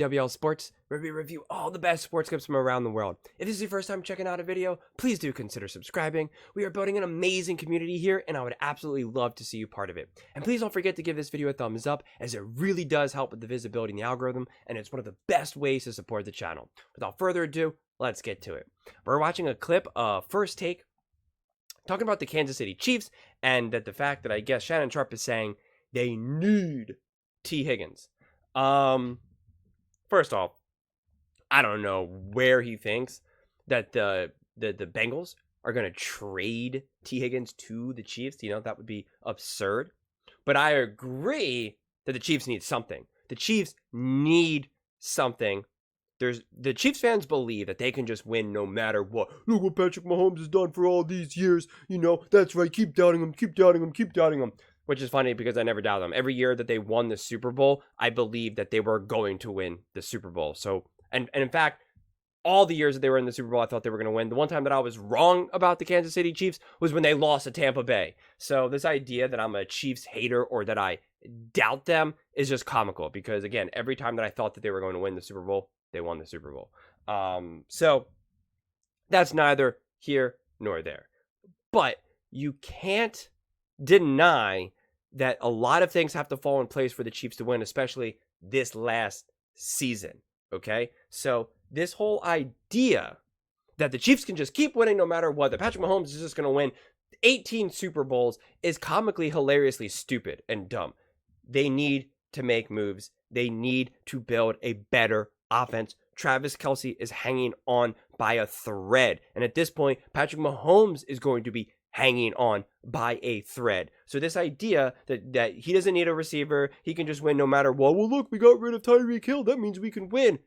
JWL Sports, where we review all the best sports clips from around the world. If this is your first time checking out a video, please do consider subscribing. We are building an amazing community here, and I would absolutely love to see you part of it. And please don't forget to give this video a thumbs up, as it really does help with the visibility in the algorithm, and it's one of the best ways to support the channel. Without further ado, let's get to it. We're watching a clip of First Take, talking about the Kansas City Chiefs, and that the fact that I guess Shannon Sharpe is saying they need T. Higgins. First off, I don't know where he thinks that the Bengals are going to trade T. Higgins to the Chiefs. You know, that would be absurd. But I agree that the Chiefs need something. The Chiefs need something. The Chiefs fans believe that they can just win no matter what. Look what Patrick Mahomes has done for all these years. You know, that's right. Keep doubting him. Keep doubting him. Keep doubting him. Which is funny because I never doubt them. Every year that they won the Super Bowl, I believed that they were going to win the Super Bowl. So, and in fact, all the years that they were in the Super Bowl, I thought they were going to win. The one time that I was wrong about the Kansas City Chiefs was when they lost to Tampa Bay. So this idea that I'm a Chiefs hater or that I doubt them is just comical because, again, every time that I thought that they were going to win the Super Bowl, they won the Super Bowl. So that's neither here nor there. But you can't deny that a lot of things have to fall in place for the Chiefs to win, especially this last season, okay? So this whole idea that the Chiefs can just keep winning no matter what, that Patrick Mahomes is just going to win 18 Super Bowls is comically, hilariously stupid and dumb. They need to make moves. They need to build a better offense. Travis Kelce is hanging on by a thread. And at this point, Patrick Mahomes is going to be hanging on by a thread. So this idea that he doesn't need a receiver, he can just win no matter what. Well, look, we got rid of Tyreek Hill. That means we can win.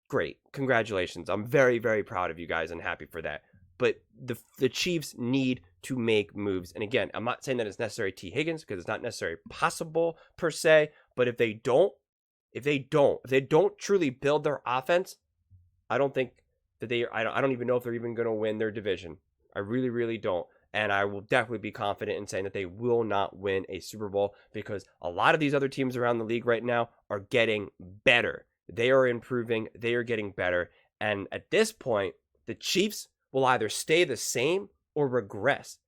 Great. Congratulations. I'm very, very proud of you guys and happy for that. But the Chiefs need to make moves. And again, I'm not saying that it's necessary T. Higgins because it's not necessarily possible per se. But if they don't truly build their offense, I don't think that I don't even know if they're even going to win their division. I really, really don't. And I will definitely be confident in saying that they will not win a Super Bowl because a lot of these other teams around the league right now are getting better. They are improving. They are getting better. And at this point, the Chiefs will either stay the same or regress.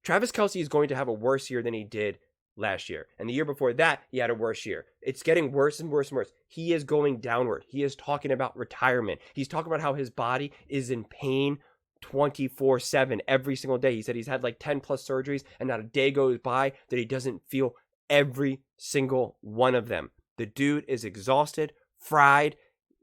Travis Kelce is going to have a worse year than he did last year. And the year before that, he had a worse year. It's getting worse and worse and worse. He is going downward. He is talking about retirement. He's talking about how his body is in pain 24/7 every single day. He said he's had like 10 plus surgeries and not a day goes by that he doesn't feel every single one of them. The dude is exhausted, fried.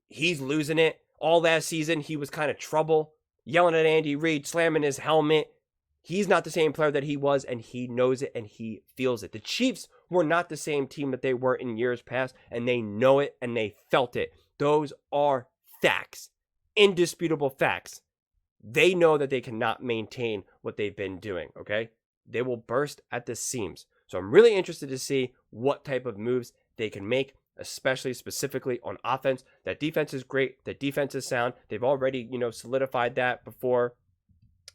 He's losing it. All last season, he was kind of trouble, yelling at Andy Reid, slamming his helmet. He's not the same player that he was, and he knows it and he feels it. The Chiefs were not the same team that they were in years past, and they know it and they felt it. Those are facts, indisputable facts. They know that they cannot maintain what they've been doing, okay? They will burst at the seams. So I'm really interested to see what type of moves they can make, especially specifically on offense. That defense is great. That defense is sound. They've already, solidified that before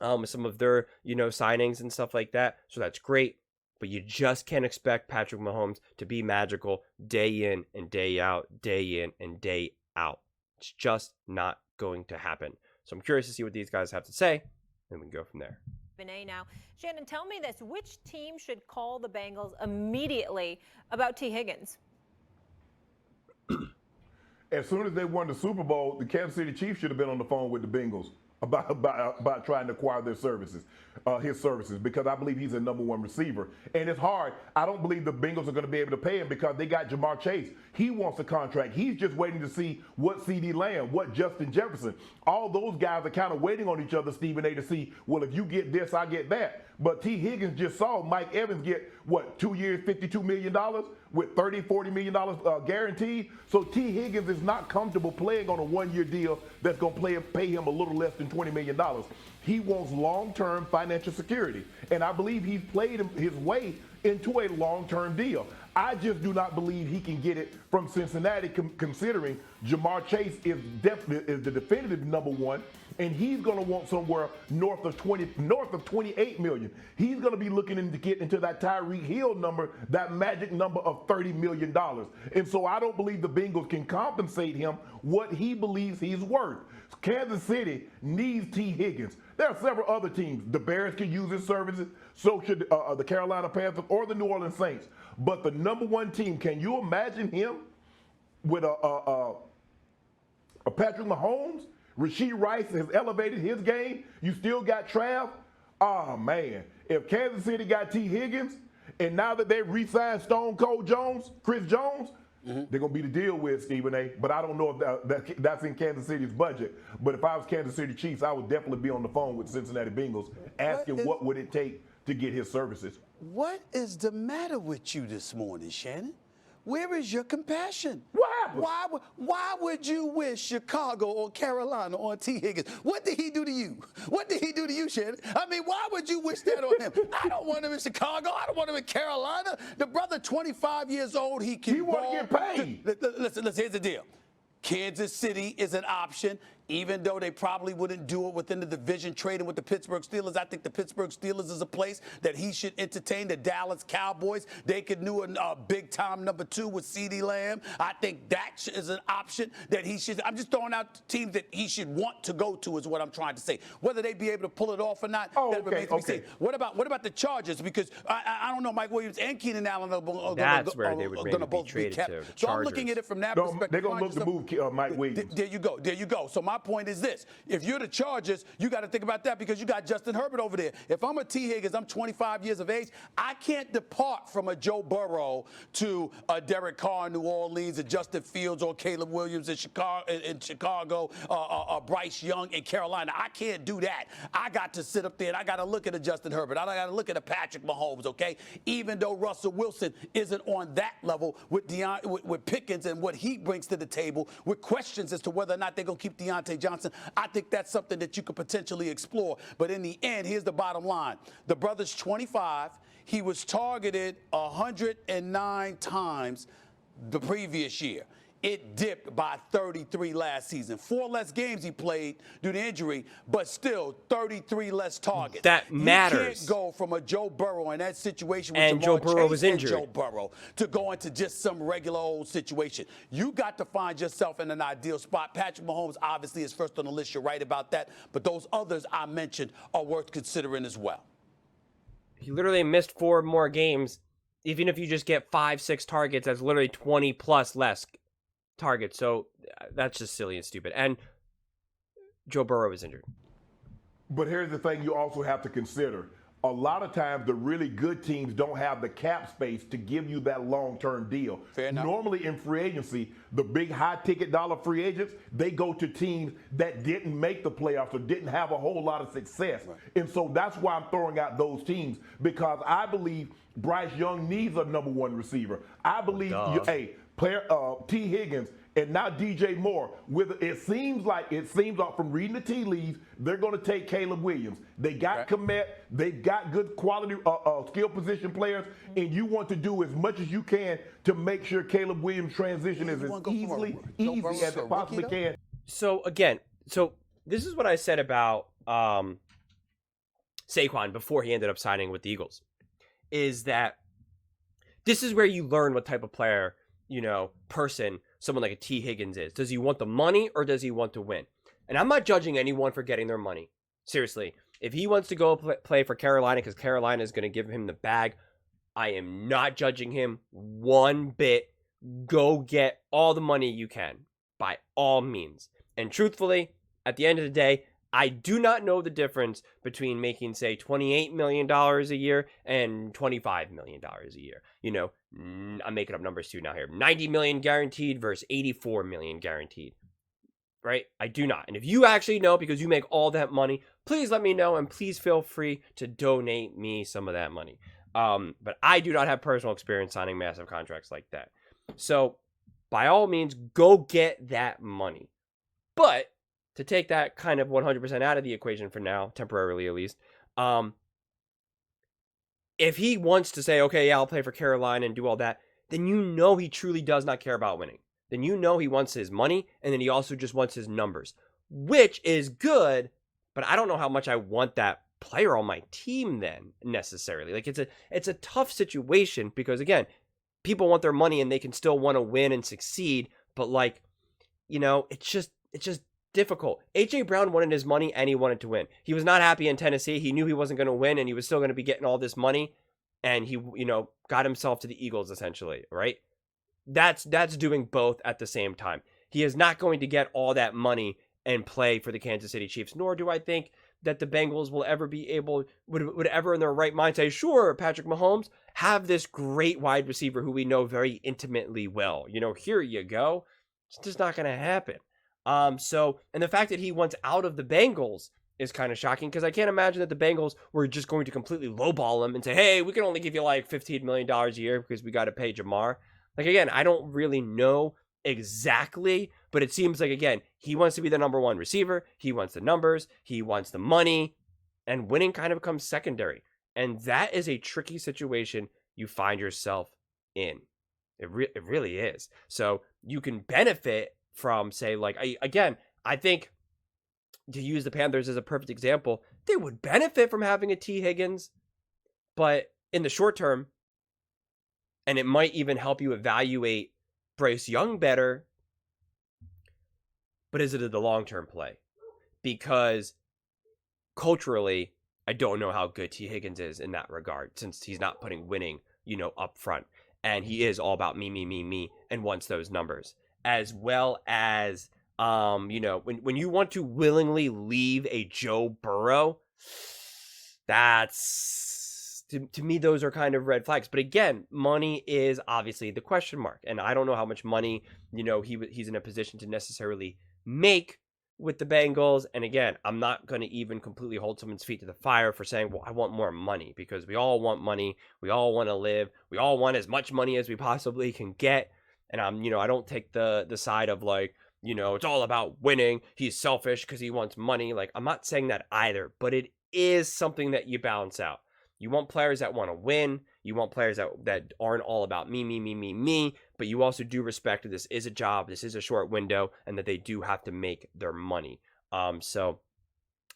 with some of their, signings and stuff like that. So that's great. But you just can't expect Patrick Mahomes to be magical day in and day out, day in and day out. It's just not going to happen. So I'm curious to see what these guys have to say, and we can go from there. Now, Shannon, tell me this. Which team should call the Bengals immediately about T. Higgins? As soon as they won the Super Bowl, the Kansas City Chiefs should have been on the phone with the Bengals about trying to acquire their services, his services, because I believe he's a number one receiver. And it's hard. I don't believe the Bengals are going to be able to pay him because they got Jamar Chase. He wants a contract. He's just waiting to see what CeeDee Lamb, what Justin Jefferson. All those guys are kind of waiting on each other, Stephen A, to see, well, if you get this, I get that. But T. Higgins just saw Mike Evans get, 2 years, $52 million with $30, $40 million guaranteed. So T. Higgins is not comfortable playing on a one-year deal that's going to pay him a little less than $20 million. He wants long-term financial security. And I believe he's played his way into a long-term deal. I just do not believe he can get it from Cincinnati, considering Jamar Chase is the definitive number one, and he's going to want somewhere north of 28 million. He's going to be looking to get into that Tyreek Hill number, that magic number of $30 million. And so I don't believe the Bengals can compensate him what he believes he's worth. Kansas City needs T. Higgins. There are several other teams. The Bears can use his services. So should the Carolina Panthers or the New Orleans Saints. But the number one team, can you imagine him with a Patrick Mahomes? Rasheed Rice has elevated his game. You still got Trav. Oh, man. If Kansas City got T. Higgins, and now that they've re-signed Stone Cold Jones, Chris Jones, they're going to be the deal with, Stephen A. But I don't know if that's in Kansas City's budget. But if I was Kansas City Chiefs, I would definitely be on the phone with Cincinnati Bengals asking what would it take to get his services. What is the matter with you this morning, Shannon? Where is your compassion? What happened? Why would you wish Chicago or Carolina on T. Higgins? What did he do to you? What did he do to you, Shannon? I mean, why would you wish that on him? I don't want him in Chicago. I don't want him in Carolina. The brother, 25 years old, he can want to get paid. Listen, here's the deal. Kansas City is an option, even though they probably wouldn't do it within the division trading with the Pittsburgh Steelers. I think the Pittsburgh Steelers is a place that he should entertain. The Dallas Cowboys, they could do a big-time number 2 with CeeDee Lamb. I think that is an option that he should. I'm just throwing out teams that he should want to go to is what I'm trying to say. Whether they be able to pull it off or not, that remains to be seen. What about the Chargers? Because I don't know, Mike Williams and Keenan Allen are going to both be kept. So I'm looking at it from that perspective. They're going to look to move Mike Williams. There you go. So my point is this. If you're the Chargers, you got to think about that because you got Justin Herbert over there. If I'm a T. Higgins, I'm 25 years of age, I can't depart from a Joe Burrow to a Derek Carr in New Orleans, a Justin Fields or Caleb Williams in Chicago, Bryce Young in Carolina. I can't do that. I got to sit up there and I got to look at a Justin Herbert. I got to look at a Patrick Mahomes, okay? Even though Russell Wilson isn't on that level with Pickens and what he brings to the table, with questions as to whether or not they're going to keep Deontay Johnson, I think that's something that you could potentially explore. But in the end, here's the bottom line. The brother's 25. He was targeted 109 times the previous year. It dipped by 33 last season. 4 less games he played due to injury, but still 33 less targets. That matters. You can't go from a Joe Burrow in that situation with and Jamar Joe Burrow Chase was injured. and Joe Burrow to go into just some regular old situation. You got to find yourself in an ideal spot. Patrick Mahomes obviously is first on the list. You're right about that. But those others I mentioned are worth considering as well. He literally missed 4 more games. Even if you just get 5-6 targets, that's literally 20 plus less targets. So that's just silly and stupid. And Joe Burrow is injured. But here's the thing you also have to consider. A lot of times the really good teams don't have the cap space to give you that long-term deal. Fair enough. Normally in free agency, the big high-ticket dollar free agents, they go to teams that didn't make the playoffs or didn't have a whole lot of success. Right. And so that's why I'm throwing out those teams, because I believe Bryce Young needs a number 1 receiver. I believe, T. Higgins and now DJ Moore. It seems like from reading the tea leaves, they're going to take Caleb Williams. They got Komet. They've got good quality skill position players, and you want to do as much as you can to make sure Caleb Williams' transition is as easy as it possibly can. So again, this is what I said about Saquon before he ended up signing with the Eagles, is that this is where you learn what type of player, person someone like a T. Higgins is. Does he want the money or does he want to win? And I'm not judging anyone for getting their money. Seriously, if he wants to go play for Carolina because Carolina is going to give him the bag, I am not judging him one bit. Go get all the money you can, by all means. And truthfully, at the end of the day, I do not know the difference between making, say, $28 million a year and $25 million a year. I'm making up numbers too now here. 90 million guaranteed versus 84 million guaranteed. Right? I do not. And if you actually know because you make all that money, please let me know and please feel free to donate me some of that money. But I do not have personal experience signing massive contracts like that. So, by all means, go get that money. But to take that kind of 100% out of the equation for now, temporarily at least, if he wants to say, okay, yeah, I'll play for Carolina and do all that, then you know he truly does not care about winning. Then you know he wants his money, and then he also just wants his numbers, which is good, but I don't know how much I want that player on my team then necessarily. Like it's a tough situation because again, people want their money and they can still want to win and succeed, but like, you know, it's just difficult. AJ Brown wanted his money and he wanted to win. He was not happy in Tennessee. He knew he wasn't going to win and he was still going to be getting all this money, and he, you know, got himself to the Eagles essentially, right? That's doing both at the same time. He is not going to get all that money and play for the Kansas City Chiefs, nor do I think that the Bengals will ever be able, would ever in their right mind say, sure, Patrick Mahomes, have this great wide receiver who we know very intimately well. You know, here you go. It's just not going to happen. So, and the fact that he wants out of the Bengals is kind of shocking because I can't imagine that the Bengals were just going to completely lowball him and say, hey, we can only give you like $15 million a year because we got to pay Jamar. Like, again, I don't really know exactly, but it seems like, again, he wants to be the number one receiver. He wants the numbers. He wants the money, and winning kind of becomes secondary. And that is a tricky situation you find yourself in. It really is. So you can benefit from, say, like, I think to use the Panthers as a perfect example, they would benefit from having a T. Higgins, but in the short term, and it might even help you evaluate Bryce Young better, but is it the long-term play? Because culturally, I don't know how good T. Higgins is in that regard, since he's not putting winning, you know, up front. And he is all about me, and wants those numbers. As well as, you know, when you want to willingly leave a Joe Burrow, that's, to me, those are kind of red flags. But again, money is obviously the question mark. And I don't know how much money, you know, he's in a position to necessarily make with the Bengals. And again, I'm not going to even completely hold someone's feet to the fire for saying, well, I want more money, because we all want money. We all want to live. We all want as much money as we possibly can get. And you know, I don't take the side of like, you know, it's all about winning. He's selfish because he wants money. Like, I'm not saying that either, but it is something that you balance out. You want players that want to win. You want players that aren't all about me, but you also do respect that this is a job, this is a short window, and that they do have to make their money. So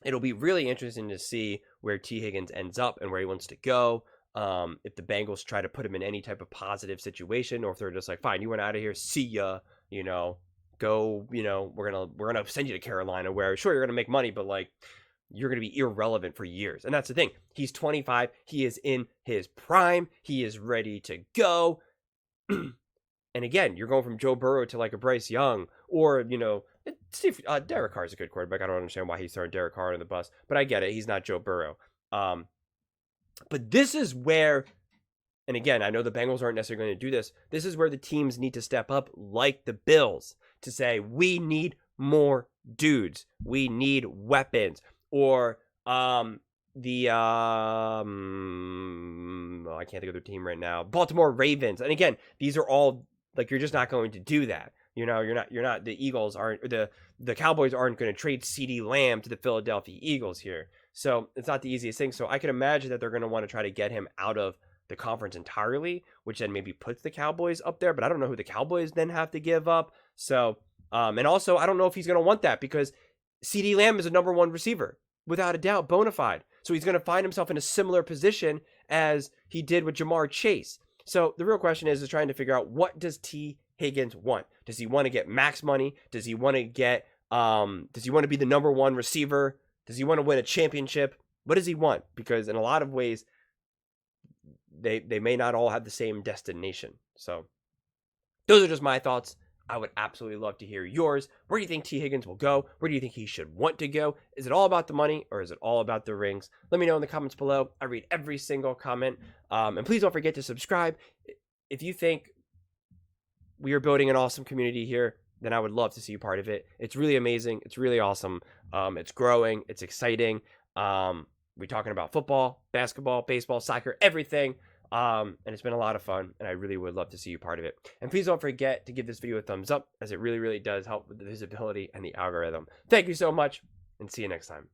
it'll be really interesting to see where T. Higgins ends up and where he wants to go. If the Bengals try to put him in any type of positive situation, or if they're just like, fine, you went out of here, see ya, you know, go, you know, we're gonna send you to Carolina, where sure, you're gonna make money, but like, you're going to be irrelevant for years. And that's the thing. He's 25. He is in his prime. He is ready to go. And again, you're going from Joe Burrow to like a Bryce Young, or, you know, Derek Carr is a good quarterback. I don't understand why he's throwing Derek Carr on the bus, but I get it. He's not Joe Burrow. But this is where, and again, I know the Bengals aren't necessarily going to do this. This is where the teams need to step up, like the Bills, to say, we need more dudes. We need weapons. Or I can't think of their team right now, Baltimore Ravens. And again, these are all like, you're just not going to do that. You know, you're not the Eagles aren't, or the Cowboys aren't going to trade CeeDee Lamb to the Philadelphia Eagles here. So it's not the easiest thing. So I can imagine that they're going to want to try to get him out of the conference entirely, which then maybe puts the Cowboys up there, but I don't know who the Cowboys then have to give up. So, and also I don't know if he's going to want that, because CeeDee Lamb is a number one receiver, without a doubt, bona fide. So he's going to find himself in a similar position as he did with Jamar Chase. So the real question is trying to figure out, what does T. Higgins want? Does he want to get max money? Does he want to get, does he want to be the number one receiver? Does he want to win a championship? What does he want? Because in a lot of ways, they may not all have the same destination. So those are just my thoughts. I would absolutely love to hear yours. Where do you think T. Higgins will go? Where do you think he should want to go? Is it all about the money, or is it all about the rings? Let me know in the comments below. I read every single comment. And please don't forget to subscribe. If you think we are building an awesome community here, then I would love to see you part of it. It's really amazing. It's really awesome. It's growing. It's exciting. We're talking about football, basketball, baseball, soccer, everything. And it's been a lot of fun, and I really would love to see you part of it. And please don't forget to give this video a thumbs up, as it really, really does help with the visibility and the algorithm. Thank you so much, and see you next time.